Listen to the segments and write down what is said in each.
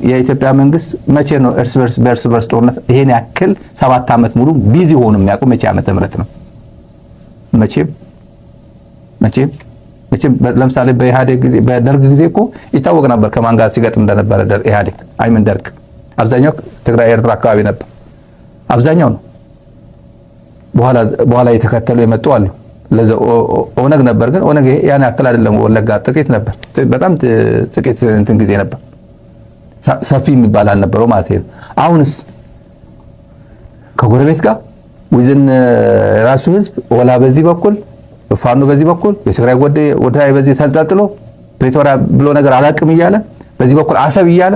የኢትዮጵያ መንግስት መቼ ነው በርስ በርስ ጦርነት ይሄን ያክል 7 ዓመት ሙሉ ቢዚ ሆኖ የሚያውቁ መቼ ዓመተ ምህረት ነው? መቼም ለምሳሌ በኢህአዴግ ጊዜ በደርግ ጊዜ እኮ ይታወቅ ነበር ከማን ጋር ሲገጥም እንደነበረ ኢህአዴግ አይምን ደርግ አብዛኛው ትግራይ ኤርትራ አካባቢ ነበር አብዛኛው ነው። በኋላ የተከተሉ የመጡ አሉ። ለዛ ኦነግ ነበር ግን ኦነግ ያን ያክል አይደለም። ወለጋ ጥቂት ነበር፣ በጣም ጥቂት እንትን ጊዜ ነበር፣ ሰፊ የሚባል አልነበረው ማለት ነው። አሁንስ ከጎረቤት ጋር ወይዘን ራሱ ህዝብ ወላ በዚህ በኩል ፋኖ በዚህ በኩል የትግራይ ወዳይ በዚህ ተልጣጥሎ ፕሪቶሪያ ብሎ ነገር አላቅም እያለ በዚህ በኩል አሰብ እያለ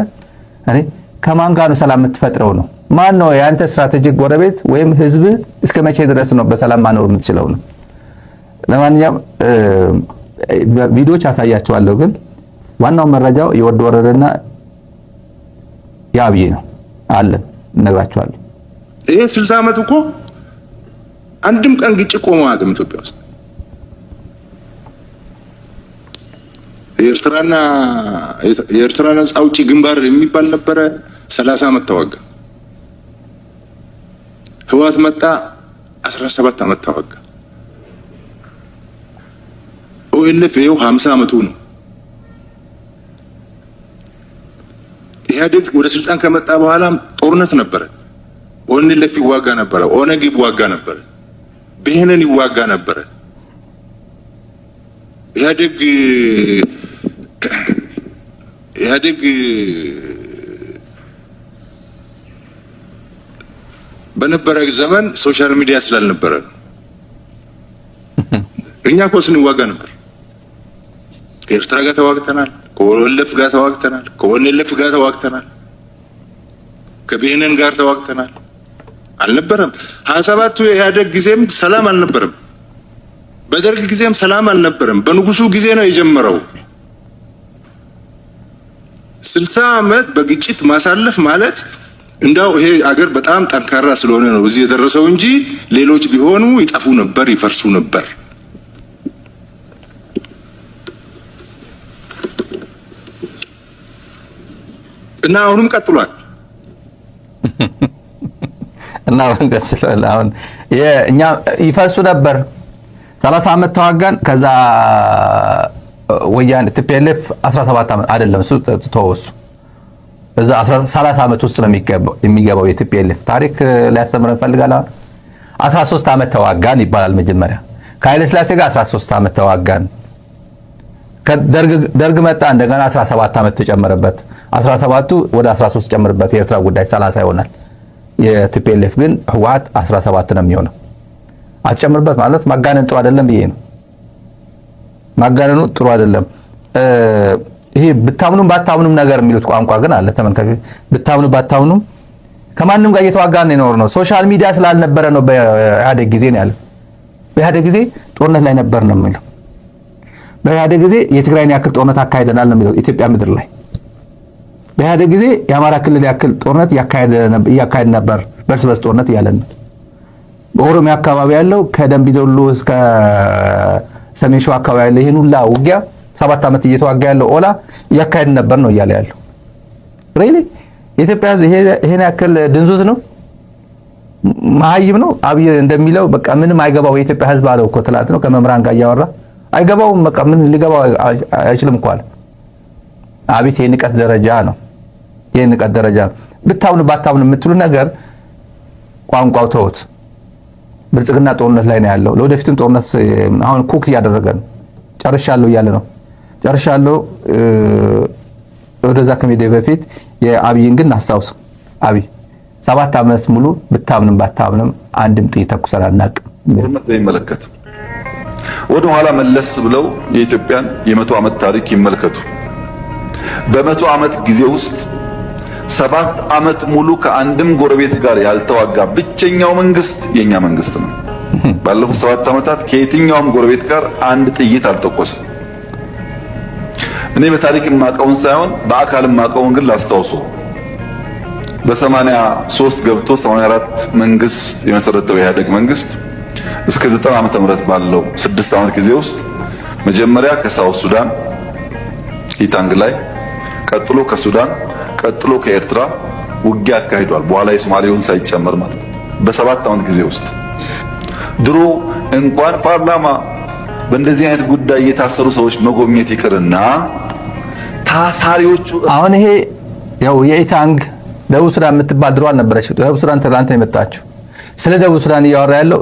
እኔ ከማን ጋር ነው ሰላም የምትፈጥረው ነው? ማን ነው ያንተ ስትራቴጂክ ጎረቤት ወይም ህዝብ? እስከ መቼ ድረስ ነው በሰላም ማኖር የምትችለው ነው? ለማንኛውም ቪዲዮዎች አሳያቸዋለሁ፣ ግን ዋናው መረጃው የወድ ወረደና ያብይ ነው አለን እነግራቸዋለሁ። ይሄ 60 ዓመት እኮ አንድም ቀን ግጭት ቆሞ አያውቅም ኢትዮጵያ ውስጥ። የኤርትራ ነፃ አውጪ ግንባር የሚባል ነበረ፣ 30 ዓመት ተዋጋ። ህወሓት መጣ፣ 17 ዓመት ተዋጋ። ኦኤልኤፍ ይኸው 50 ዓመቱ ነው። ኢህአዴግ ወደ ስልጣን ከመጣ በኋላ ጦርነት ነበረ። ኦኤልኤፍ ይዋጋ ነበረ፣ ኦነግ ይዋጋ ነበረ፣ ብሄንን ይዋጋ ነበረ። ኢህአዴግ በነበረ ዘመን ሶሻል ሚዲያ ስላልነበረ እኛ እኮ ስንዋጋ ነበር። ከኤርትራ ጋር ተዋግተናል፣ ከኦኤልኤፍ ጋር ተዋግተናል፣ ከኦኤልኤፍ ጋር ተዋግተናል፣ ከብሄንን ጋር ተዋግተናል። አልነበረም 27ቱ የኢህአዴግ ጊዜም ሰላም አልነበረም። በደርግ ጊዜም ሰላም አልነበረም። በንጉሱ ጊዜ ነው የጀመረው። 60 ዓመት በግጭት ማሳለፍ ማለት እንዳው ይሄ አገር በጣም ጠንካራ ስለሆነ ነው እዚህ የደረሰው እንጂ ሌሎች ቢሆኑ ይጠፉ ነበር፣ ይፈርሱ ነበር። እና አሁንም ቀጥሏል። አሁን እኛ ይፈርሱ ነበር። 30 ዓመት ተዋጋን። ከዛ ወያኔ ቲፒኤልኤፍ 17 ዓመት አይደለም እሱ ተወሱ። እዛ 30 ዓመት ውስጥ ነው የሚገባው የቲፒኤልኤፍ ታሪክ ሊያስተምረን ፈልጋለሁ። 13 ዓመት ተዋጋን ይባላል መጀመሪያ። ከኃይለ ሥላሴ ጋር 13 ዓመት ተዋጋን። ከደርግ መጣ፣ እንደገና 17 ዓመት ተጨመረበት። 17ቱ ወደ 13 ጨምርበት፣ የኤርትራ ጉዳይ 30 ይሆናል። የቲፒኤልኤፍ ግን ህወሓት 17 ነው የሚሆነው። አትጨምርበት ማለት ማጋነን ጥሩ አይደለም ብዬ ነው። ማጋነኑ ጥሩ አይደለም። ይሄ ብታምኑም ባታምኑም ነገር የሚሉት ቋንቋ ግን አለ። ተመልካቾች ብታምኑ ባታምኑም ከማንም ጋር እየተዋጋን ነው። ሶሻል ሚዲያ ስላልነበረ ነው። በኢህአዴግ ጊዜ ነው ያለው። በኢህአዴግ ጊዜ ጦርነት ላይ ነበር ነው የሚለው። በኢህአዴግ ጊዜ የትግራይን ያክል ጦርነት አካሄደናል ነው የሚለው ኢትዮጵያ ምድር ላይ። በኢህአዴግ ጊዜ የአማራ ክልል ያክል ጦርነት ያካሄድ ነበር፣ በርስ በርስ ጦርነት እያለን ነው። በኦሮሚያ አካባቢ ያለው ከደምቢ ዶሎ እስከ ሰሜን ሸዋ አካባቢ ያለው ይሄን ሁላ ውጊያ 7 ዓመት እየተዋጋ ያለው ኦላ ያካሄድ ነበር ነው እያለ ያለው። ሪሊ የኢትዮጵያ ይሄን ያክል ድንዙዝ ነው፣ መሀይም ነው። አብይ እንደሚለው በቃ ምንም አይገባው የኢትዮጵያ ህዝብ አለው እኮ ትላንት ነው ከመምራን ጋር እያወራ አይገባውም። በቃ ምን ሊገባው አይችልም እኮ አለ። አቤት የንቀት ደረጃ ነው፣ የንቀት ደረጃ ነው። ብታምኑ ባታምኑ የምትሉ ነገር ቋንቋው ተውት። ብልጽግና ጦርነት ላይ ነው ያለው። ለወደፊትም ጦርነት አሁን ኩክ እያደረገ ነው። ጨርሻለሁ እያለ ነው። ጨርሻለሁ ወደዛ ከመሄዴ በፊት የአብይን ግን አስታውስ። አብይ 7 ዓመት ሙሉ ብታምንም ባታምንም አንድም ጥይት ተኩሰን አናውቅም። ጦርነት በሚመለከት ወደ ኋላ መለስ ብለው የኢትዮጵያን የ100 ዓመት ታሪክ ይመልከቱ። በ100 ዓመት ጊዜ ውስጥ 7 ዓመት ሙሉ ከአንድም ጎረቤት ጋር ያልተዋጋ ብቸኛው መንግስት የኛ መንግስት ነው። ባለፉት 7 ዓመታት ከየትኛውም ጎረቤት ጋር አንድ ጥይት አልተኮሰም። እኔ በታሪክ የማውቀውን ሳይሆን በአካል የማውቀውን ግን ላስታውሱ። በ83 ገብቶ 84 መንግስት የመሰረተው የኢህአዴግ መንግስት እስከ 90 ዓመተ ምህረት ባለው 6 ዓመት ጊዜ ውስጥ መጀመሪያ ከሳውት ሱዳን ኢታንግ ላይ፣ ቀጥሎ ከሱዳን፣ ቀጥሎ ከኤርትራ ውጊያ አካሂዷል። በኋላ የሶማሌውን ሳይጨመር ማለት ነው። በ7 ዓመት ጊዜ ውስጥ ድሮ እንኳን ፓርላማ በእንደዚህ አይነት ጉዳይ የታሰሩ ሰዎች መጎብኘት ይቅርና ታሳሪዎቹ አሁን ይሄ ያው የኢታንግ ደቡብ ሱዳን የምትባል ድሮ አልነበረች። ደቡብ ሱዳን ትላንት ነው የመጣችው። ስለ ደቡብ ሱዳን እያወራ ያለው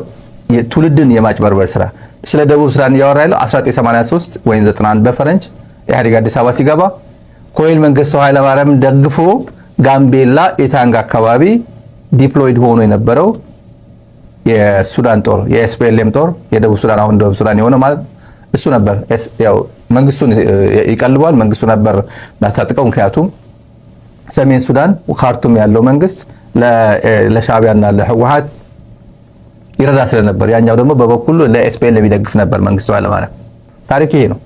ትውልድን የማጭበርበር ስራ። ስለ ደቡብ ሱዳን እያወራ ያለው 1983 ወይም 91 በፈረንጅ ኢህአዴግ አዲስ አበባ ሲገባ ኮሎኔል መንግስቱ ኃይለማርያም ደግፎ ጋምቤላ ኢታንግ አካባቢ ዲፕሎይድ ሆኖ የነበረው የሱዳን ጦር የኤስፒኤልኤም ጦር የደቡብ ሱዳን አሁን ደቡብ ሱዳን የሆነ ማለት እሱ ነበር። ያው መንግስቱን ይቀልበዋል። መንግስቱ ነበር ያስታጥቀው። ምክንያቱም ሰሜን ሱዳን ካርቱም ያለው መንግስት ለሻዕቢያና ለህወሓት ይረዳ ስለነበር፣ ያኛው ደግሞ በበኩሉ ለኤስፒኤልኤም ይደግፍ ነበር መንግስቱ ኃይለማርያም። ታሪክ ይሄ ነው።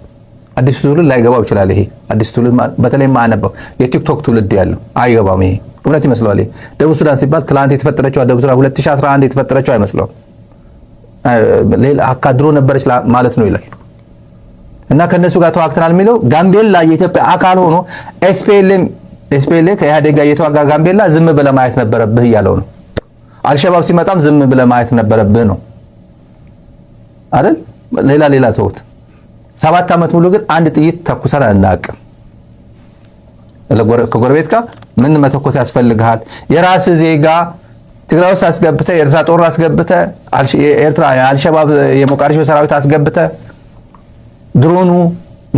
አዲስ ትውልድ ላይገባው ይችላል። ይሄ አዲስ ትውልድ በተለይ ማነበው የቲክቶክ ትውልድ ያለው አይገባም። ይሄ እውነት ይመስለዋል። ደቡብ ሱዳን ሲባል ትላንት የተፈጠረችው ደቡብ ሱዳን 2011 የተፈጠረችው አይመስለውም። ሌላ አካድሮ ነበረች ማለት ነው ይላል። እና ከነሱ ጋር ተዋግተናል የሚለው ጋምቤላ የኢትዮጵያ አካል ሆኖ ኤስፒኤልኤም ከኢህአዴግ ጋር የተዋጋ ጋምቤላ ዝም ብለህ ማየት ነበረብህ እያለው ነው። አልሸባብ ሲመጣም ዝም ብለህ ማየት ነበረብህ ነው አይደል? ሌላ ተውት። 7 ዓመት ሙሉ ግን አንድ ጥይት ተኩሰን አናውቅም። ከጎረቤት ጋር ምን መተኮስ ያስፈልግሃል? የራስ ዜጋ ትግራይ ውስጥ አስገብተህ የኤርትራ ጦር አስገብተህ የኤርትራ አልሸባብ የሞቃዲሾ ሰራዊት አስገብተህ ድሮኑ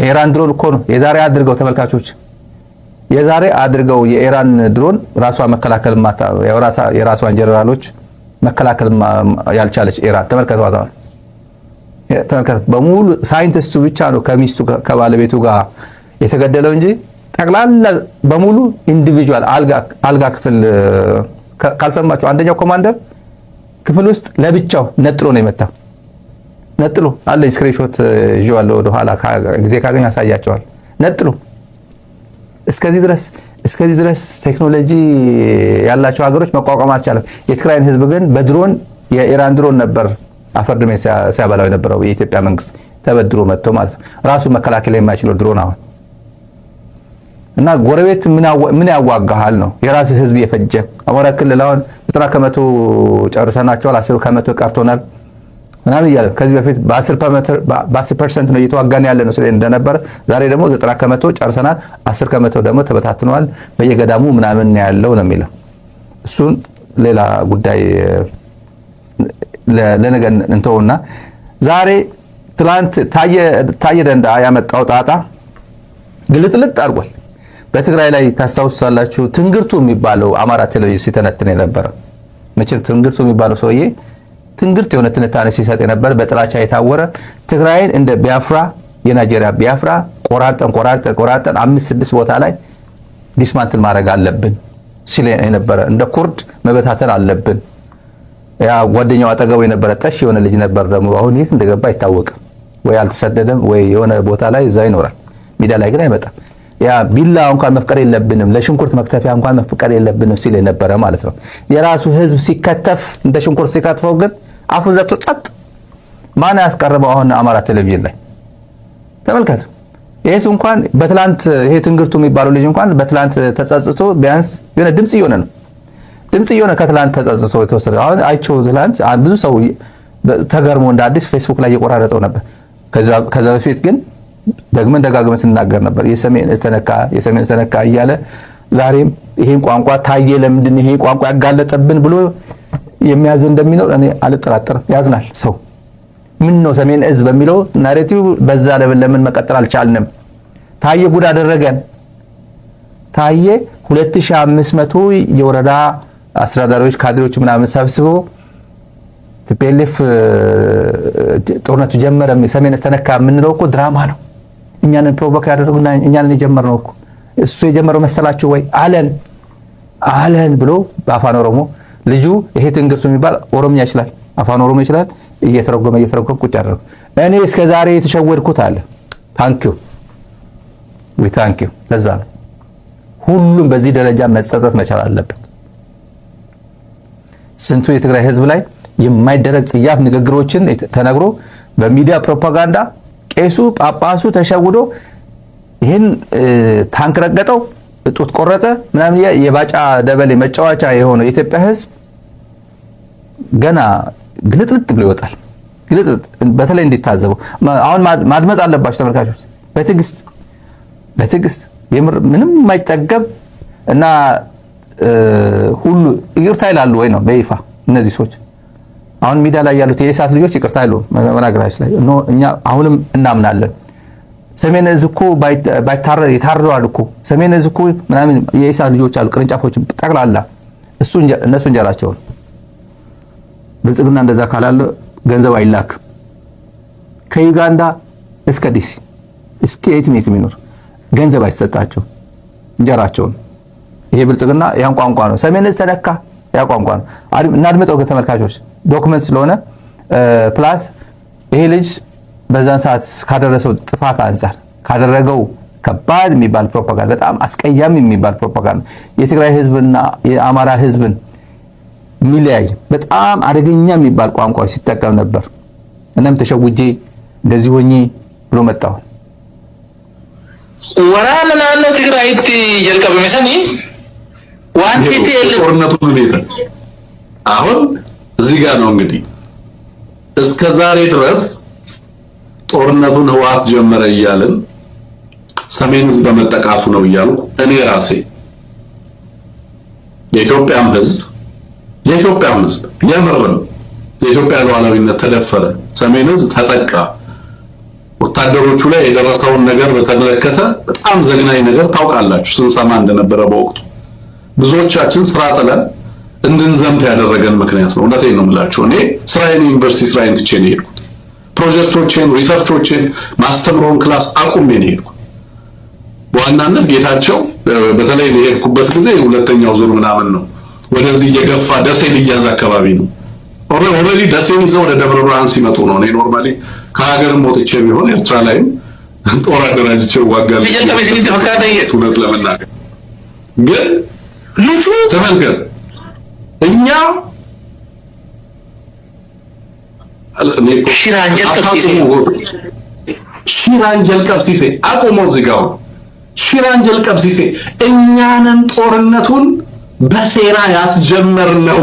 የኢራን ድሮን እኮ ነው የዛሬ አድርገው ተመልካቾች፣ የዛሬ አድርገው የኢራን ድሮን ራሷ መከላከል የራሷን ጀነራሎች መከላከል ያልቻለች ኢራን ተመልከቷት። በሙሉ ሳይንቲስቱ ብቻ ነው ከሚስቱ ከባለቤቱ ጋር የተገደለው እንጂ ጠቅላላ በሙሉ ኢንዲቪጁዋል አልጋ ክፍል ካልሰማችሁ፣ አንደኛው ኮማንደር ክፍል ውስጥ ለብቻው ነጥሎ ነው የመታው። ነጥሎ አለኝ ስክሪንሾት ይዤዋለሁ። ወደ ኋላ ጊዜ ካገኝ ያሳያቸዋል። ነጥሎ እስከዚህ ድረስ ቴክኖሎጂ ያላቸው ሀገሮች መቋቋም አልቻለም። የትግራይን ህዝብ ግን በድሮን የኢራን ድሮን ነበር አፈርድሜ ሲያበላው የነበረው የኢትዮጵያ መንግስት ተበድሮ መጥቶ ማለት ነው። ራሱ መከላከል የማይችለው ድሮን አሁን እና ጎረቤት ምን ያዋጋሃል ነው የራስህ ህዝብ የፈጀ። አማራ ክልል አሁን 90% ጨርሰናቸዋል፣ 10% ቀርቶናል ምናምን እያለ ከዚህ በፊት በ10% ነው እየተዋጋን ያለ ነው ስለዚህ እንደነበረ፣ ዛሬ ደግሞ 90% ጨርሰናል፣ 10% ደግሞ ተበታትነዋል በየገዳሙ ምናምን ያለው ነው የሚለው። እሱን ሌላ ጉዳይ ለነገ እንተውና ዛሬ ትላንት ታየ ደንዳ ያመጣው ጣጣ ግልጥልጥ አድርጓል። በትግራይ ላይ ታስታውሳላችሁ፣ ትንግርቱ የሚባለው አማራ ቴሌቪዥን ሲተነትን የነበረ መቼም ትንግርቱ የሚባለው ሰውዬ ትንግርት የሆነ ትንታኔ ሲሰጥ የነበረ በጥላቻ የታወረ ትግራይን እንደ ቢያፍራ የናይጄሪያ ቢያፍራ ቆራርጠን 5-6 ቦታ ላይ ዲስማንትል ማድረግ አለብን ሲል የነበረ፣ እንደ ኩርድ መበታተን አለብን። ያ ጓደኛው አጠገቡ የነበረ ጠሽ የሆነ ልጅ ነበር። ደግሞ አሁን የት እንደገባ አይታወቅም። ወይ አልተሰደደም ወይ የሆነ ቦታ ላይ እዛ ይኖራል። ሚዲያ ላይ ግን አይመጣም። ያ ቢላ እንኳን መፍቀር የለብንም ለሽንኩርት መክተፊያ እንኳን መፍቀር የለብንም ሲል የነበረ ማለት ነው። የራሱ ህዝብ ሲከተፍ እንደ ሽንኩርት ሲከትፈው ግን አፉ ዘግቶ ጸጥ። ማን ያስቀርበው? አሁን አማራ ቴሌቪዥን ላይ ተመልከቱ። ይሄስ እንኳን በትላንት ይሄ ትንግርቱ የሚባለው ልጅ እንኳን በትላንት ተጸጽቶ ቢያንስ የሆነ ድምጽ እየሆነ ከትላንት ተጸጽቶ የተወሰደ አሁን አይቼው ትላንት ብዙ ሰው ተገርሞ እንደ አዲስ ፌስቡክ ላይ እየቆራረጠው ነበር። ከዛ በፊት ግን ደግመን ደጋግመን ስናገር ነበር የሰሜን ተነካ እያለ ዛሬም ይሄን ቋንቋ ታየ ለምንድን ይሄ ቋንቋ ያጋለጠብን ብሎ የሚያዝ እንደሚኖር እኔ አልጠራጠርም። ያዝናል ሰው ምን ነው ሰሜን እዝ በሚለው ናሬቲቭ በዛ ለምን መቀጠል አልቻልንም? ታየ ጉድ አደረገን። ታየ 2500 የወረዳ አስተዳዳሪዎች ካድሬዎች ምናምን ሰብስቦ ቲፒኤልኤፍ ጦርነቱ ጀመረ። ሰሜን ተነካ የምንለው እኮ ድራማ ነው። እኛንን ፕሮቮክ ያደረጉና እኛንን የጀመርነው እኮ እሱ የጀመረው መሰላችሁ ወይ አለን ብሎ በአፋን ኦሮሞ ልጁ ይሄ ትንግርቱ የሚባል ኦሮምኛ ይችላል፣ አፋን ኦሮሞ ይችላል። እየተረጎመ ቁጭ አደረገው። እኔ እስከ ዛሬ የተሸወድኩት አለ። ታንኪዩ ለዛ ነው ሁሉም በዚህ ደረጃ መጸጸት መቻል አለበት። ስንቱ የትግራይ ህዝብ ላይ የማይደረግ ጽያፍ ንግግሮችን ተነግሮ በሚዲያ ፕሮፓጋንዳ ቄሱ ጳጳሱ ተሸውዶ ይህን ታንክ ረገጠው ጡት ቆረጠ ምናምን የባጫ ደበሌ መጫወቻ የሆነው የኢትዮጵያ ህዝብ ገና ግልጥልጥ ብሎ ይወጣል። ግልጥልጥ በተለይ እንዲታዘበው አሁን ማድመጥ አለባችሁ ተመልካቾች፣ በትዕግስት የምር ምንም የማይጠገብ እና ሁሉ ይቅርታ ይላሉ ወይ ነው በይፋ እነዚህ ሰዎች አሁን ሚዲያ ላይ ያሉት የኢሳት ልጆች ይቅርታ ይሉ መናገራችን ላይ እኛ አሁንም እናምናለን። ሰሜን ዕዝ እኮ ይታረዋል እኮ ሰሜን ዕዝ እኮ ምናምን የኢሳት ልጆች አሉ ቅርንጫፎች ጠቅላላ እነሱ እንጀራቸው ነው። ብልጽግና እንደዛ ካላለ ገንዘብ አይላክ ከዩጋንዳ እስከ ዲሲ እስከ የትም የሚኖር ገንዘብ አይሰጣቸው እንጀራቸው ነው። ይሄ ብልጽግና ያን ቋንቋ ነው። ሰሜን ዕዝ ተነካ ያ ቋንቋ ነው። እናድምጠው ተመልካቾች፣ ዶክመንት ስለሆነ ፕላስ ይሄ ልጅ በዛን ሰዓት ካደረሰው ጥፋት አንፃር ካደረገው ከባድ የሚባል ፕሮፓጋንዳ፣ በጣም አስቀያሚ የሚባል ፕሮፓጋንዳ የትግራይ ህዝብና የአማራ ህዝብን ሚለያይ በጣም አደገኛ የሚባል ቋንቋ ሲጠቀም ነበር። እናም ተሸውጄ እንደዚህ ሆኜ ብሎ መጣው። ወራን ናለው ትግራይት ጀልቀብ መሰኒ ዋንቲቲ ጦርነቱ ሁኔታ አሁን እዚህ ጋር ነው እንግዲህ እስከ ዛሬ ድረስ ጦርነቱን ህወሓት ጀመረ እያልን ሰሜን ዕዝ በመጠቃቱ ነው እያልኩ እኔ ራሴ የኢትዮጵያም ህዝብ የምርም የኢትዮጵያ ሉዓላዊነት ተደፈረ፣ ሰሜን ዕዝ ተጠቃ፣ ወታደሮቹ ላይ የደረሰውን ነገር በተመለከተ በጣም ዘግናኝ ነገር ታውቃላችሁ ስንሰማ እንደነበረ በወቅቱ ብዙዎቻችን ስራ ጥለን እንድንዘምት ያደረገን ምክንያት ነው። እውነቴን ነው የምላችሁ። እኔ ስራዬን ዩኒቨርሲቲ ስራዬን ትቼ ነው የሄድኩት። ፕሮጀክቶችን፣ ሪሰርቾችን፣ ማስተምሮን ክላስ አቁሜ ነው የሄድኩት። በዋናነት ጌታቸው በተለይ የሄድኩበት ጊዜ ሁለተኛው ዙር ምናምን ነው። ወደዚህ እየገፋ ደሴ ሊያዝ አካባቢ ነው። ኦልሬዲ ደሴን ይዘው ወደ ደብረ ብርሃን ሲመጡ ነው። እኔ ኖርማሊ ከሀገርም ወጥቼ ቢሆን ኤርትራ ላይም ጦር አደራጅቼ ዋጋለሁ እውነት ለመናገር ግን ተመልከት እኛ ሺራንጀል ቀብሲሴ አቆመው ዝጋው። ሺራንጀል ቀብሲሴ እኛንን ጦርነቱን በሴራ ያስጀመርነው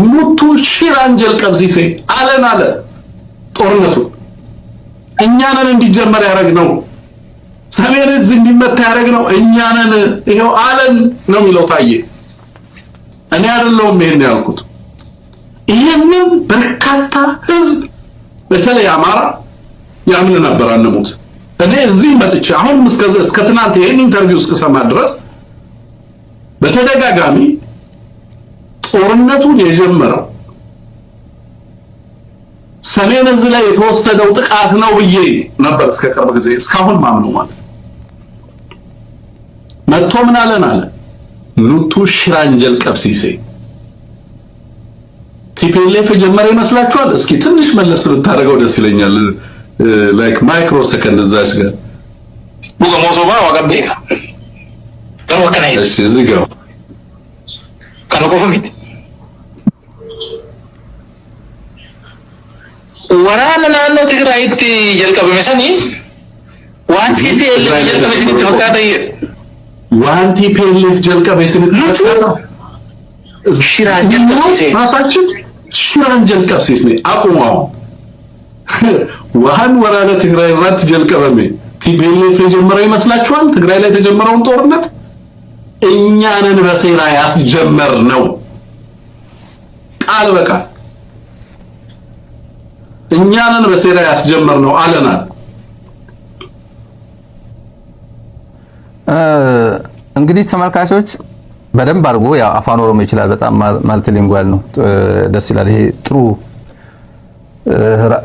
ሙቱ ሺራንጀል ቀብሲሴ አለን አለ። ጦርነቱን እኛንን እንዲጀመር ያደረግነው ሰሜን ዕዝ እንዲመታ ያደረግነው እኛንን ይሄው አለን ነው የሚለው ታዬ። እኔ አይደለሁም ይሄን ያልኩት። ይሄንን በርካታ ህዝብ በተለይ አማራ ያምን ነበር አንሙት። እኔ እዚህ መጥቼ አሁን እስከ ትናንት ይሄን ኢንተርቪው እስከሰማ ድረስ በተደጋጋሚ ጦርነቱን የጀመረው ሰሜን ዕዝ ላይ የተወሰደው ጥቃት ነው ብዬ ነበር እስከ ቅርብ ጊዜ እስካሁን ማምነው ማለት መጥቶ ምን አለን አለ ኑቱ ሽራንጀል ቀብሲሴ ቲፒኤልኤፍ ጀመረ ይመስላችኋል? እስኪ ትንሽ መለስ ብታደርገው ደስ ይለኛል። ላይክ ማይክሮ ሰከንድ እዛች ጋር ቡጋ ሞሶባ ዋጋቤ እሺ እዚህ ጋር ከነቆፈሚት ወራን ናለው ትግራይት ጀልቀብ መሰኒ ዋንቲቲ ጀልቀብ መሰኒ ተፈካታይ ዋንቲ ፒኤልኤፍ ጀልቀብ የስንት ሺራንጀል ቀብሲሴ ራሳችን ሺራንጀል ቀብሲሴ አቁማው ዋን ወራለ ትግራይ ራት ጀልቀበሜ ቲፒኤልኤፍ የጀመረው ይመስላችኋል? ትግራይ ላይ የተጀመረውን ጦርነት እኛንን በሴራ ያስጀመር ነው። ቃል በቃል እኛንን በሴራ ያስጀመር ነው አለናል። እንግዲህ ተመልካቾች በደንብ አድርጎ ያው አፋን ኦሮሞ ይችላል። በጣም ማልቲሊንጓል ነው። ደስ ይላል። ይሄ ጥሩ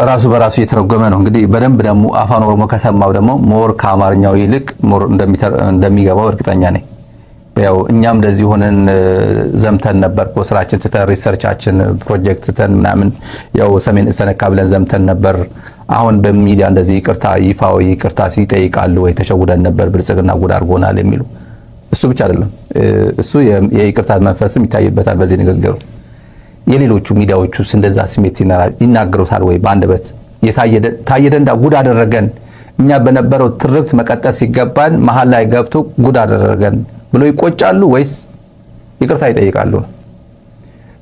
ራሱ በራሱ እየተረጎመ ነው። እንግዲህ በደንብ ደግሞ አፋን ኦሮሞ ከሰማው ደግሞ ሞር ከአማርኛው ይልቅ ሞር እንደሚገባው እርግጠኛ ነኝ። ያው እኛም እንደዚህ ሆነን ዘምተን ነበር። ስራችን ትተን ሪሰርቻችን ፕሮጀክት ትተን ምናምን ያው ሰሜን ዕዝ ተነካ ብለን ዘምተን ነበር። አሁን በሚዲያ እንደዚህ ይቅርታ ይፋዊ ይቅርታ ሲጠይቃሉ ወይ ተሸውደን ነበር ብልጽግና ጉድ አድርጎናል የሚሉ እሱ ብቻ አይደለም። እሱ የይቅርታ መንፈስም ይታይበታል በዚህ ንግግሩ። የሌሎቹ ሚዲያዎቹስ እንደዛ ስሜት ይናገሩታል ወይ? በአንደበት ታየ ደንዳ ጉድ አደረገን እኛ በነበረው ትርክት መቀጠል ሲገባን መሀል ላይ ገብቶ ጉድ አደረገን ብሎ ይቆጫሉ ወይስ ይቅርታ ይጠይቃሉ?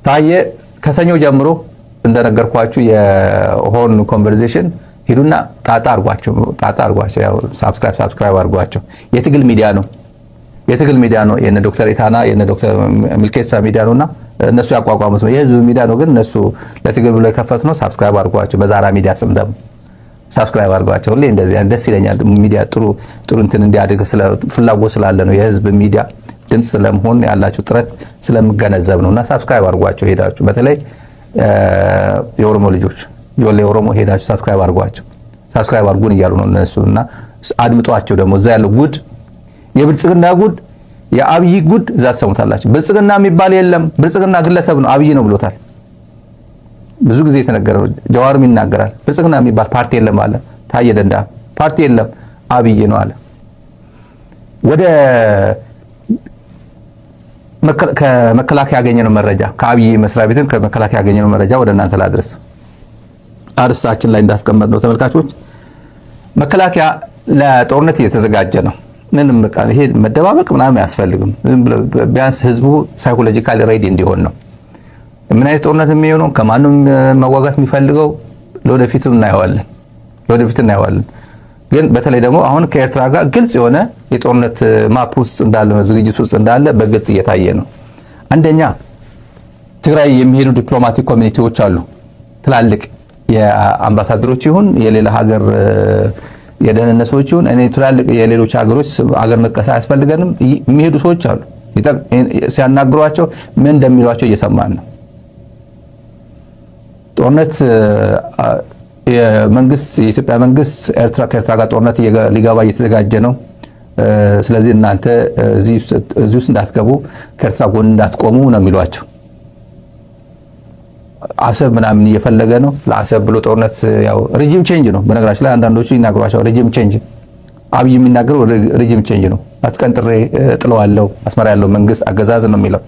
ታየ ከሰኞ ጀምሮ እንደነገርኳችሁ የሆርን ኮንቨርሴሽን ሂዱና ጣጣ አርጓቸው ያው ሰብስክራይብ አርጓቸው። የትግል ሚዲያ ነው የነ ዶክተር ኢታና የነ ዶክተር ሚልኬሳ ሚዲያ ነውና እነሱ ያቋቋሙት ነው። የህዝብ ሚዲያ ነው ግን እነሱ ለትግል ብሎ የከፈቱት ነው። ሰብስክራይብ አርጓቸው። በዛራ ሚዲያ ስም ደግሞ ሰብስክራይብ አርጓቸው። ሁሌ እንደዚህ ደስ ይለኛል። ሚዲያ ጥሩ እንትን እንዲያድግ ፍላጎት ስላለ ነው። የህዝብ ሚዲያ ድምጽ ለመሆን ያላችሁ ጥረት ስለምገነዘብ ነውና ሰብስክራይብ አርጓቸው። ሄዳችሁ በተለይ የኦሮሞ ልጆች ጆሌ ኦሮሞ ሄዳችሁ ሰብስክራይብ አርጓቸው። ሰብስክራይብ አርጉን እያሉ ነው እነሱና አድምጧቸው። ደግሞ እዛ ያለው ጉድ የብልጽግና ጉድ የአብይ ጉድ እዛ ተሰሙታላችሁ። ብልጽግና የሚባል የለም። ብልጽግና ግለሰብ ነው። አብይ ነው ብሎታል። ብዙ ጊዜ የተነገረው ጀዋርም ይናገራል። ብልጽግና የሚባል ፓርቲ የለም አለ ታየ ደንዳ። ፓርቲ የለም አብይ ነው አለ። ወደ ከመከላከያ ያገኘነው መረጃ ከአብይ መስሪያ ቤትን ከመከላከያ ያገኘነው መረጃ ወደ እናንተ ላድርስ። አርስታችን ላይ እንዳስቀመጥነው ተመልካቾች መከላከያ ለጦርነት እየተዘጋጀ ነው። ምንም በቃ ይሄ መደባበቅ ምናምን አያስፈልግም። ቢያንስ ህዝቡ ሳይኮሎጂካሊ ሬዲ እንዲሆን ነው። ምን አይነት ጦርነት የሚሆነው ከማንም መዋጋት የሚፈልገው ለወደፊቱ እናየዋለን። ግን በተለይ ደግሞ አሁን ከኤርትራ ጋር ግልጽ የሆነ የጦርነት ማፕ ውስጥ እንዳለ ዝግጅት ውስጥ እንዳለ በግልጽ እየታየ ነው። አንደኛ ትግራይ የሚሄዱ ዲፕሎማቲክ ኮሚኒቲዎች አሉ። ትላልቅ የአምባሳደሮች ይሁን የሌላ ሀገር የደህንነት ሰዎች ይሁን እኔ ትላልቅ የሌሎች ሀገሮች ሀገር መጥቀስ አያስፈልገንም የሚሄዱ ሰዎች አሉ። ሲያናግሯቸው ምን እንደሚሏቸው እየሰማን ነው። ጦርነት የኢትዮጵያ መንግስት ከኤርትራ ጋር ጦርነት ሊገባ እየተዘጋጀ ነው። ስለዚህ እናንተ እዚህ ውስጥ እንዳትገቡ ከኤርትራ ጎን እንዳትቆሙ ነው የሚሏቸው። አሰብ ምናምን እየፈለገ ነው። ለአሰብ ብሎ ጦርነት ያው ሪጂም ቼንጅ ነው። በነገራችን ላይ አንዳንዶቹ ይናገሯቸው ሪጂም ቼንጅ፣ አብይ የሚናገረው ሪጂም ቼንጅ ነው። አስቀንጥሬ ጥለዋለሁ አስመራ ያለው መንግስት አገዛዝ ነው የሚለው።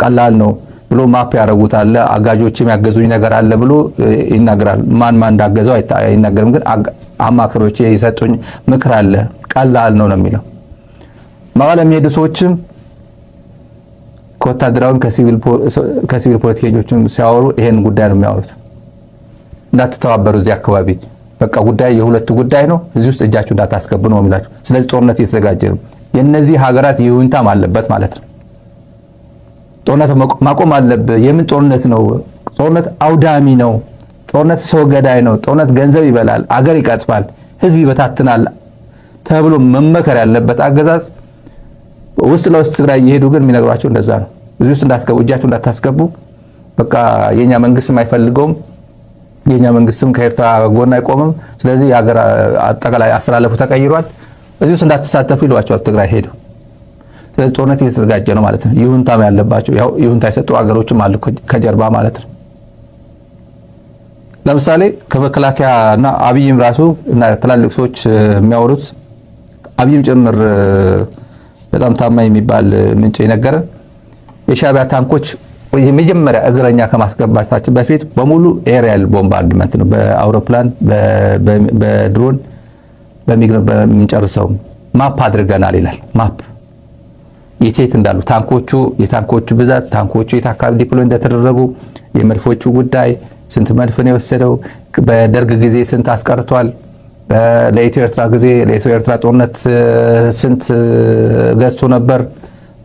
ቀላል ነው ብሎ ማፕ ያደርጉታል። አጋጆችም ያገዙኝ ነገር አለ ብሎ ይናገራል። ማን እንዳገዘው አይናገርም፣ ግን አማካሪዎች የሰጡኝ ምክር አለ። ቀላል ነው የሚለው። መቀለ የሚሄዱ ሰዎችም ከወታደራውን ከሲቪል ፖለቲከኞችም ሲያወሩ ይሄን ጉዳይ ነው የሚያወሩት። እንዳትተባበሩ እዚህ አካባቢ በቃ ጉዳይ የሁለቱ ጉዳይ ነው፣ እዚህ ውስጥ እጃችሁ እንዳታስገቡ ነው የሚላቸው። ስለዚህ ጦርነት እየተዘጋጀ ነው። የነዚህ ሀገራት ይሁንታም አለበት ማለት ነው። ጦርነት ማቆም አለበት። የምን ጦርነት ነው? ጦርነት አውዳሚ ነው። ጦርነት ሰው ገዳይ ነው። ጦርነት ገንዘብ ይበላል፣ አገር ይቀጥፋል፣ ህዝብ ይበታትናል ተብሎ መመከር ያለበት አገዛዝ ውስጥ ለውስጥ ትግራይ እየሄዱ ግን የሚነግሯቸው እንደዛ ነው። እዚህ ውስጥ እንዳትገቡ፣ እጃችሁ እንዳታስገቡ፣ በቃ የኛ መንግስትም አይፈልገውም፣ የኛ መንግስትም ከኤርትራ ጎን አይቆምም። ስለዚህ የሀገር አጠቃላይ አስተላለፉ ተቀይሯል፣ እዚህ ውስጥ እንዳትሳተፉ ይሏቸዋል። ትግራይ ሄዱ። ስለዚህ ጦርነት እየተዘጋጀ ነው ማለት ነው። ይሁንታም ያለባቸው ያው ይሁንታ የሰጡ ሀገሮችም አሉ ከጀርባ ማለት ነው። ለምሳሌ ከመከላከያ እና አብይም ራሱ እና ትላልቅ ሰዎች የሚያወሩት አብይም ጭምር በጣም ታማኝ የሚባል ምንጭ የነገረን የሻዕቢያ ታንኮች የመጀመሪያ እግረኛ ከማስገባታችን በፊት በሙሉ ኤሪያል ቦምባርድመንት ነው። በአውሮፕላን በድሮን በሚጨርሰው ማፕ አድርገናል ይላል። ማፕ የት እንዳሉ የታንኮቹ ብዛት፣ ታንኮቹ የት አካባቢ ዲፕሎይ እንደተደረጉ፣ የመድፎቹ ጉዳይ ስንት መድፍ ነው የወሰደው፣ በደርግ ጊዜ ስንት አስቀርቷል፣ ለኢትዮ ኤርትራ ጊዜ ለኢትዮ ኤርትራ ጦርነት ስንት ገዝቶ ነበር፣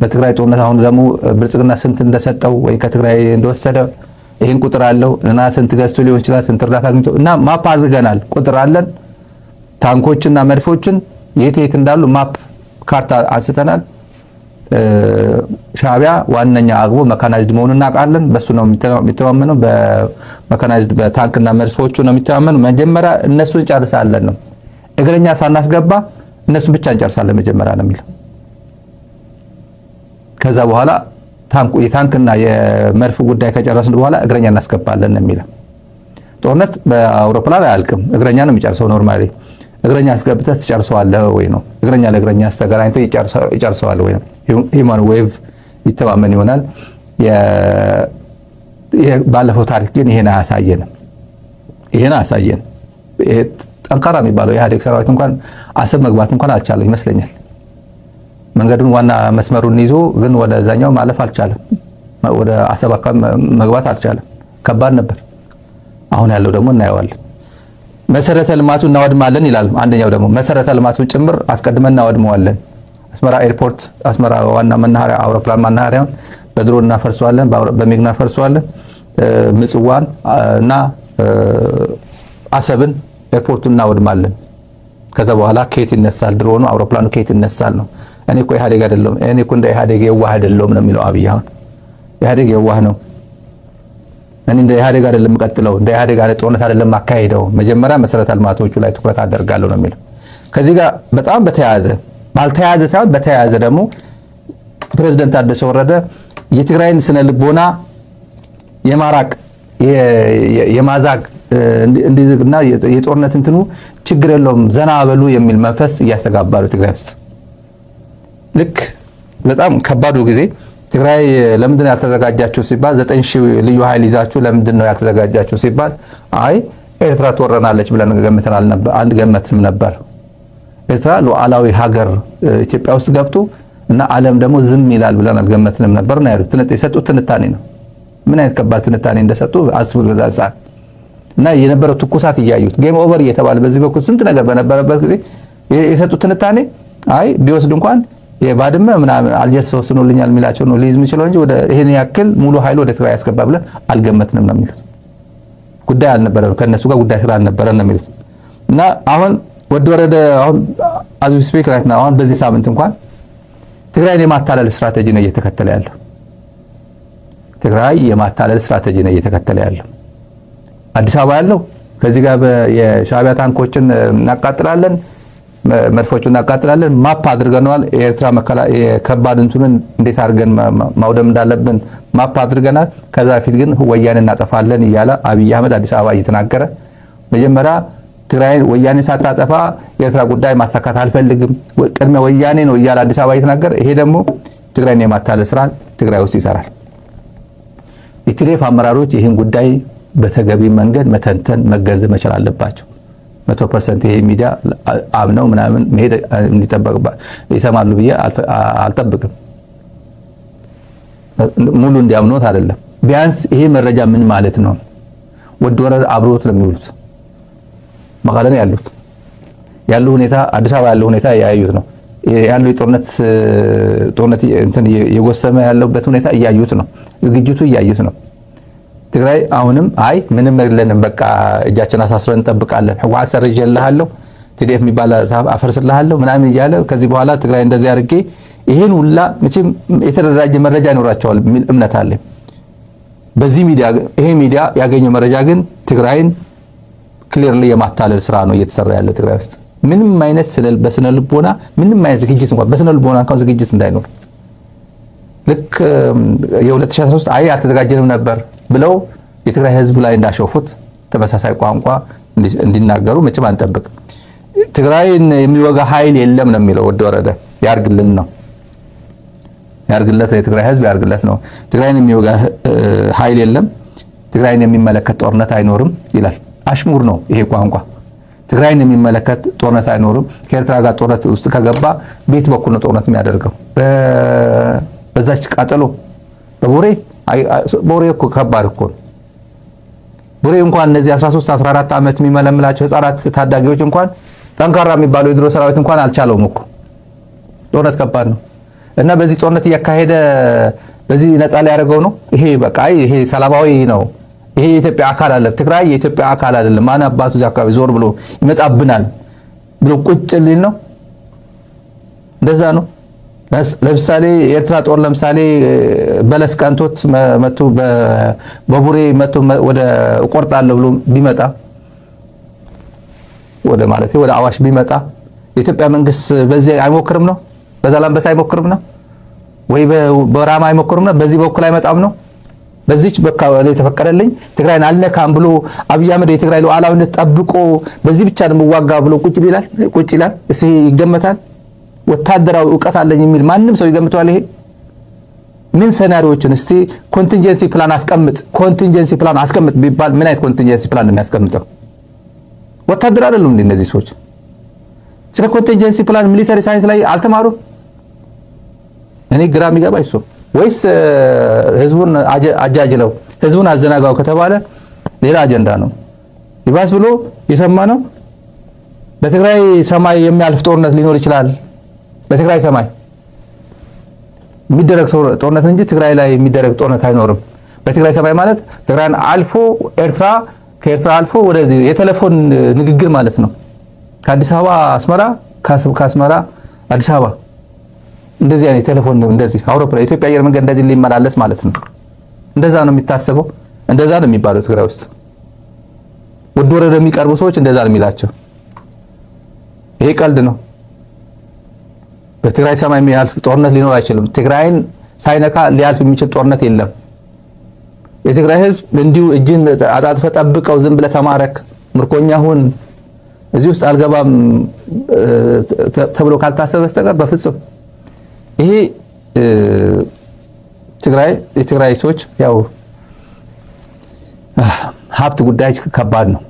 በትግራይ ጦርነት አሁን ደግሞ ብልጽግና ስንት እንደሰጠው ወይ ከትግራይ እንደወሰደ ይሄን ቁጥር አለው እና ስንት ገዝቶ ሊሆን ይችላል፣ ስንት እርዳታ አግኝቶ እና ማፕ አድርገናል። ቁጥር አለን። ታንኮችና መድፎችን የት እንዳሉ ማፕ ካርታ አንስተናል። ሻዕቢያ ዋነኛ አግቦ መካናይዝድ መሆኑን እናውቃለን። በሱ ነው የሚተማመነው። በመካናይዝድ በታንክና መድፎቹ ነው የሚተማመነው። መጀመሪያ እነሱን እንጨርሳለን ነው። እግረኛ ሳናስገባ እነሱን ብቻ እንጨርሳለን መጀመሪያ ነው የሚለው። ከዛ በኋላ የታንክና የመድፍ ጉዳይ ከጨረስን በኋላ እግረኛ እናስገባለን ነው የሚለው። ጦርነት በአውሮፕላን አያልቅም። እግረኛ ነው የሚጨርሰው ኖርማሊ። እግረኛ አስገብተህ ትጨርሰዋለህ ወይ ነው። እግረኛ ለእግረኛ አስተገናኝቶ ይጨርሰዋል ወይ ነው። ሂውማን ዌቭ ይተማመን ይሆናል። ባለፈው ታሪክ ግን ይሄን አያሳየንም። ጠንካራ የሚባለው የኢህአዴግ ሰራዊት እንኳን አሰብ መግባት እንኳን አልቻለም ይመስለኛል። መንገዱን ዋና መስመሩን ይዞ ግን ወደዛኛው ማለፍ አልቻለም። ወደ አሰብ አካባቢ መግባት አልቻለም። ከባድ ነበር። አሁን ያለው ደግሞ እናየዋለን። መሰረተ ልማቱ እናወድማለን ይላል። አንደኛው ደግሞ መሰረተ ልማቱ ጭምር አስቀድመን እናወድመዋለን። አስመራ ኤርፖርት፣ አስመራ ዋና መናኸሪያ አውሮፕላን መናኸሪያውን በድሮን እናፈርሰዋለን፣ በሚግ እናፈርሰዋለን። ምጽዋን እና አሰብን ኤርፖርቱን እናወድማለን። ከዛ በኋላ ከየት ይነሳል ድሮኑ አውሮፕላኑ ከየት ይነሳል ነው። እኔ እኮ ኢህአዴግ አይደለም፣ እኔ እኮ እንደ ኢህአዴግ የዋህ አይደለም ነው የሚለው አብይ። አሁን ኢህአዴግ የዋህ ነው። እኔ እንደ ኢህአዴግ አይደለም ቀጥለው እንደ ኢህአዴግ አይደለም ጦርነት አይደለም ማካሄደው፣ መጀመሪያ መሰረተ ልማቶቹ ላይ ትኩረት አደርጋለሁ ነው የሚለው። ከዚህ ጋር በጣም በተያያዘ ባልተያያዘ ሳይሆን በተያያዘ ደግሞ ፕሬዝዳንት ታደሰ ወረደ የትግራይን ስነ ልቦና የማራቅ የማዛግ እንዲዝግና የጦርነት እንትኑ ችግር የለውም ዘና በሉ የሚል መንፈስ እያስተጋባሉ ትግራይ ውስጥ ልክ በጣም ከባዱ ጊዜ ትግራይ ለምንድን ነው ያልተዘጋጃችሁ ሲባል 9000 ልዩ ኃይል ይዛችሁ ለምንድን ነው ያልተዘጋጃችሁ ሲባል አይ ኤርትራ ትወረናለች ብለን ገምተናል ነበር። አንድ ገመትም ነበር። ኤርትራ ሉዓላዊ ሀገር ኢትዮጵያ ውስጥ ገብቶ እና ዓለም ደግሞ ዝም ይላል ብለን አልገመትንም ነበር ነው ያሉት። የሰጡት ትንታኔ ነው። ምን አይነት ከባድ ትንታኔ እንደሰጡ አስቡ። በዛ ሰዓት እና የነበረው ትኩሳት እያዩት ጌም ኦቨር እየተባለ በዚህ በኩል ስንት ነገር በነበረበት ጊዜ የሰጡት ትንታኔ አይ ቢወስድ እንኳን የባድመ ምናምን አልጀርስ ወስኖልኛል የሚላቸው ነው ሊዝ የሚችለው እንጂ ወደ ይሄን ያክል ሙሉ ኃይል ወደ ትግራይ ያስገባ ብለን አልገመትንም ነው የሚሉት። ጉዳይ አልነበረም ከነሱ ጋር ጉዳይ ስላልነበረን ነው የሚሉት። እና አሁን ወደ ወረደ አሁን አዙ ስፔክ ራይት ነው አሁን በዚህ ሳምንት እንኳን ትግራይን የማታለል ስትራቴጂ ነው እየተከተለ ያለው። ትግራይ የማታለል ስትራቴጂ ነው እየተከተለ ያለው። አዲስ አበባ ያለው ከዚህ ጋር የሻዕቢያ ታንኮችን እናቃጥላለን መድፎቹን እናቃጥላለን ማፕ አድርገናል። የኤርትራ ከባድ እንትኑን እንዴት አድርገን ማውደም እንዳለብን ማፕ አድርገናል። ከዛ በፊት ግን ወያኔ እናጠፋለን እያለ አብይ አህመድ አዲስ አበባ እየተናገረ መጀመሪያ ትግራይ ወያኔ ሳታጠፋ የኤርትራ ጉዳይ ማሳካት አልፈልግም ቅድመ ወያኔ ነው እያለ አዲስ አበባ እየተናገረ ይሄ ደግሞ ትግራይን የማታለል ስራ ትግራይ ውስጥ ይሰራል። የትግራይ አመራሮች ይህን ጉዳይ በተገቢ መንገድ መተንተን መገንዘብ መቻል አለባቸው። 100% ይሄ ሚዲያ አምነው ምናምን መሄድ እንዲጠበቅባ ይሰማሉ ብዬ አልጠብቅም። ሙሉ እንዲያምኑት አይደለም። ቢያንስ ይሄ መረጃ ምን ማለት ነው ወደ ወረደ አብሮት ለሚውሉት መቀለን ያለው ሁኔታ አዲስ አበባ ያለው ሁኔታ ያዩት ነው ያለው የጦርነት እንትን የጎሰመ ያለበት ሁኔታ እያዩት ነው። ዝግጅቱ እያዩት ነው። ትግራይ አሁንም አይ ምንም የለንም በቃ እጃችን አሳስረን እንጠብቃለን ህወሓት ሰርጀልሃለሁ ቲዲኤፍ የሚባል አፈርስልሃለሁ ምናምን እያለ ከዚህ በኋላ ትግራይ እንደዚህ አድርጌ ይሄን ሁላ መቼም የተደራጀ መረጃ ይኖራቸዋል የሚል እምነት አለ። በዚህ ሚዲያ ይሄ ሚዲያ ያገኘው መረጃ ግን ትግራይን ክሊርሊ የማታለል ስራ ነው እየተሰራ ያለው ትግራይ ውስጥ ምንም አይነት በስነ ልቦና ምንም አይነት ዝግጅት እንኳን በስነ ልቦና እንኳን ዝግጅት እንዳይኖር ልክ የ2013 አይ አልተዘጋጀንም ነበር ብለው የትግራይ ህዝብ ላይ እንዳሾፉት ተመሳሳይ ቋንቋ እንዲናገሩ መቼም አንጠብቅ። ትግራይን የሚወጋ ኃይል የለም ነው የሚለው ወደ ወረደ ያርግልን ነው ያርግለት የትግራይ ህዝብ ያርግለት ነው። ትግራይን የሚወጋ ኃይል የለም ትግራይን የሚመለከት ጦርነት አይኖርም ይላል። አሽሙር ነው ይሄ ቋንቋ። ትግራይን የሚመለከት ጦርነት አይኖርም። ከኤርትራ ጋር ጦርነት ውስጥ ከገባ ቤት በኩል ነው ጦርነት የሚያደርገው። በዛች ቃጠሎ በቦሬ እኮ ከባድ እኮ ቦሬ እንኳን እነዚህ 13 14 ዓመት የሚመለምላቸው ህፃናት ታዳጊዎች እንኳን ጠንካራ የሚባለው የድሮ ሰራዊት እንኳን አልቻለውም እኮ ጦርነት ከባድ ነው። እና በዚህ ጦርነት እያካሄደ በዚህ ነፃ ላይ ያደርገው ነው ይሄ በቃ ይሄ ሰላማዊ ነው። ይሄ የኢትዮጵያ አካል አለ ትግራይ የኢትዮጵያ አካል አይደለም ማን አባቱ እዚህ አካባቢ ዞር ብሎ ይመጣብናል ብሎ ቁጭ ሊል ነው። እንደዛ ነው። ለምሳሌ የኤርትራ ጦር ለምሳሌ በለስ ቀንቶት መጥቶ በቡሬ መጥቶ ወደ ቆርጣለሁ ብሎ ቢመጣ ወደ ማለት ወደ አዋሽ ቢመጣ የኢትዮጵያ መንግስት በዚህ አይሞክርም ነው? በዛላምበሳ አይሞክርም ነው ወይ በራማ አይሞክርም ነው? በዚህ በኩል አይመጣም ነው? በዚች በቃ የተፈቀደልኝ ትግራይን አልነካም ብሎ አብይ አህመድ የትግራይ ሉዓላዊነት ጠብቆ በዚህ ብቻ ነው ዋጋ ብሎ ቁጭ ይላል። እሺ ይገመታል? ወታደራዊ ዕውቀት አለኝ የሚል ማንም ሰው ይገምታል? ይሄ ምን ሰናሪዎችን እስቲ ኮንቲንጀንሲ ፕላን አስቀምጥ ቢባል ምን አይነት ኮንቲንጀንሲ ፕላን ነው የሚያስቀምጠው? ወታደር አይደሉም እንዴ እነዚህ ሰዎች? ስለ ኮንቲንጀንሲ ፕላን ሚሊተሪ ሳይንስ ላይ አልተማሩም? እኔ ግራ የሚገባ እሱ ወይስ ህዝቡን አጃጅለው ህዝቡን አዘናጋው ከተባለ ሌላ አጀንዳ ነው። ይባስ ብሎ የሰማነው በትግራይ ሰማይ የሚያልፍ ጦርነት ሊኖር ይችላል። በትግራይ ሰማይ የሚደረግ ጦርነት እንጂ ትግራይ ላይ የሚደረግ ጦርነት አይኖርም። በትግራይ ሰማይ ማለት ትግራይን አልፎ ኤርትራ፣ ከኤርትራ አልፎ ወደዚህ የቴሌፎን ንግግር ማለት ነው። ከአዲስ አበባ አስመራ፣ ከአስመራ አዲስ አበባ እንደዚህ አይነት ቴሌፎን እንደዚህ አውሮፕላን ኢትዮጵያ አየር መንገድ እንደዚህ ሊመላለስ ማለት ነው። እንደዛ ነው የሚታሰበው። እንደዛ ነው የሚባለው ትግራይ ውስጥ ወደ ወረደ የሚቀርቡ ሰዎች እንደዛ ነው የሚላቸው። ይሄ ቀልድ ነው። በትግራይ ሰማይ የሚያልፍ ጦርነት ሊኖር አይችልም። ትግራይን ሳይነካ ሊያልፍ የሚችል ጦርነት የለም። የትግራይ ህዝብ እንዲሁ እጅን አጣጥፈ ጠብቀው ዝም ብለህ ተማረክ ምርኮኛ ሁን እዚህ ውስጥ አልገባም ተብሎ ካልታሰበ በስተቀር በፍጹም ይሄ የትግራይ ሰዎች ያው ሀብት ጉዳይ ከባድ ነው።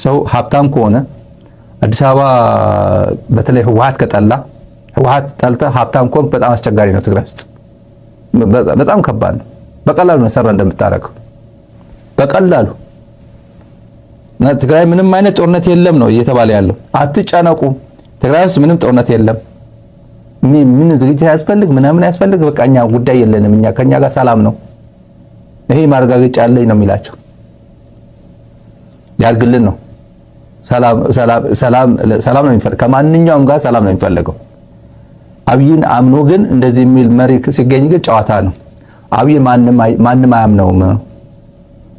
ሰው ሀብታም ከሆነ አዲስ አበባ በተለይ ህወሓት ከጠላ ህወሓት ጠልተ ሀብታም ከሆንክ በጣም አስቸጋሪ ነው። ትግራይ ውስጥ በጣም ከባድ ነው። በቀላሉ ነው ሰራ እንደምታረከው በቀላሉ ትግራይ ምንም አይነት ጦርነት የለም ነው እየተባለ ያለው። አትጨነቁ፣ ትግራይ ውስጥ ምንም ጦርነት የለም። ምን ዝግጅት ያስፈልግ ምናምን ያስፈልግ በቃ እኛ ጉዳይ የለንም፣ እኛ ከኛ ጋር ሰላም ነው፣ ይሄ ማረጋገጫ አለኝ ነው የሚላቸው። ያርግልን ነው ሰላም ነው የሚፈልገው። ከማንኛውም ጋር ሰላም ነው የሚፈልገው። አብይን አምኖ ግን እንደዚህ የሚል መሪ ሲገኝ ግን ጨዋታ ነው። አብይ ማንም አያምነውም።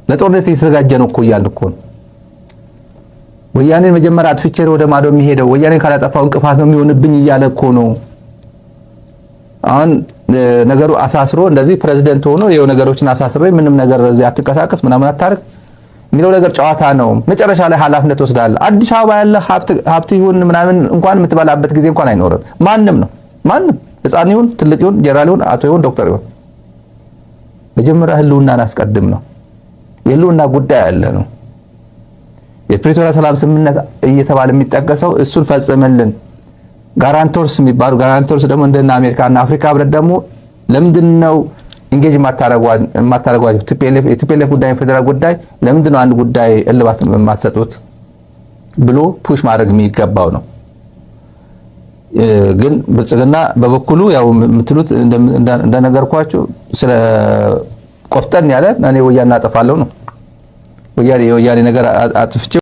ለጦርነት የተዘጋጀ ነው እኮ እያልን እኮ ነው። ወያኔን መጀመሪያ አጥፍቼ ወደ ማዶ የሚሄደው ወያኔን ካላጠፋው እንቅፋት ነው የሚሆንብኝ እያለ እኮ ነው። አሁን ነገሩ አሳስሮ እንደዚህ ፕሬዝዳንት ሆኖ ይሄው ነገሮችን አሳስሮ ምንም ነገር እዚህ አትንቀሳቀስ ምናምን አታርግ የሚለው ነገር ጨዋታ ነው። መጨረሻ ላይ ኃላፊነት ወስዳለህ። አዲስ አበባ ያለ ሀብት ይሁን ምናምን እንኳን የምትበላበት ጊዜ እንኳን አይኖርም። ማንም ህፃን ይሁን ትልቅ ይሁን ጀነራል ይሁን አቶ ይሁን ዶክተር ይሁን መጀመሪያ ህልውናን አስቀድም ነው። የህልውና ጉዳይ አለ ነው። የፕሪቶሪያ ሰላም ስምምነት እየተባለ የሚጠቀሰው እሱን ፈጽመልን። ጋራንቶርስ የሚባሉ ጋራንቶርስ ደግሞ እንደና አሜሪካና አፍሪካ ህብረት ደግሞ ለምንድነው ኢንጌጅ ማታረጓቸው የቲፒኤልኤፍ ጉዳይ ፌደራል ጉዳይ ለምንድነው አንድ ጉዳይ እልባት የማትሰጡት ብሎ ፑሽ ማድረግ የሚገባው ነው። ግን ብልጽግና በበኩሉ ያው የምትሉት እንደነገርኳችሁ ስለ ቆፍጠን ያለ እኔ ወያኔ አጠፋለሁ ነው። ወያኔ ነገር አጥፍቼ